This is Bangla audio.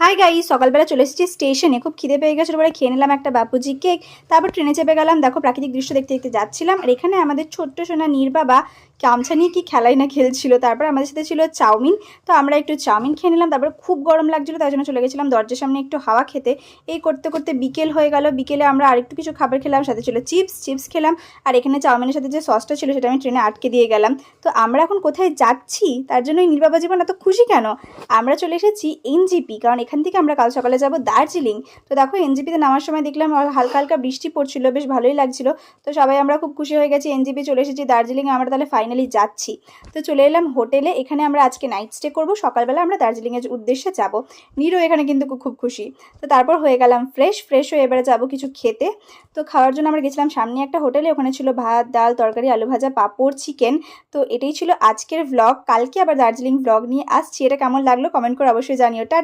হাই গাইস, সকালবেলা চলে এসেছি স্টেশনে। খুব খিদে পেয়ে গেছিলো বলে খেয়ে নিলাম একটা বাপুজি কেক। তারপর ট্রেনে চেপে গেলাম। দেখো প্রাকৃতিক দৃশ্য দেখতে দেখতে যাচ্ছিলাম। আর এখানে আমাদের ছোট্ট সোনা বাবা গামছা নিয়ে কি খেলাই না খেলছিল। তারপর আমাদের সাথে ছিল চাউমিন, তো আমরা একটু চাউমিন খেয়ে নিলাম। তারপর খুব গরম লাগছিলো, তাই জন্য চলে গেছিলাম দরজার সামনে একটু হাওয়া খেতে। এই করতে করতে বিকেল হয়ে গেল। বিকেলে আমরা আরেকটু কিছু খাবার খেলাম, সাথে ছিল চিপস খেলাম। আর এখানে চাউমিনের সাথে যে সসটা ছিল সেটা আমি ট্রেনে আটকে দিয়ে গেলাম। তো আমরা এখন কোথায় যাচ্ছি তার জন্য বাবা জীবন এত খুশি কেন? আমরা চলে এসেছি এনজিপি, কারণ এখান থেকে আমরা কাল সকালে যাব দার্জিলিং। তো দেখো এনজিপিতে নামার সময় দেখলাম হালকা হালকা বৃষ্টি পড়ছিল, বেশ ভালোই লাগছিল। তো সবাই আমরা খুব খুশি হয়ে গেছি, এনজিপি চলে এসেছি দার্জিলিংয়ে। আমরা তাহলে ফাইনালি যাচ্ছি। তো চলে এলাম হোটেলে। এখানে আমরা আজকে নাইট স্টে করবো, সকালবেলা আমরা দার্জিলিংয়ের উদ্দেশ্যে যাব। নীরও এখানে কিন্তু খুব খুশি। তো তারপর হয়ে গেলাম ফ্রেশ হয়ে এবারে যাবো কিছু খেতে। তো খাওয়ার জন্য আমরা গেছিলাম সামনে একটা হোটেলে। ওখানে ছিল ভাত, ডাল, তরকারি, আলু ভাজা, পাঁপড়, চিকেন। তো এটাই ছিল আজকের ভ্লগ। কালকে আবার দার্জিলিং ভ্লগ নিয়ে আসছি। এটা কেমন লাগলো কমেন্ট করে অবশ্যই জানিও।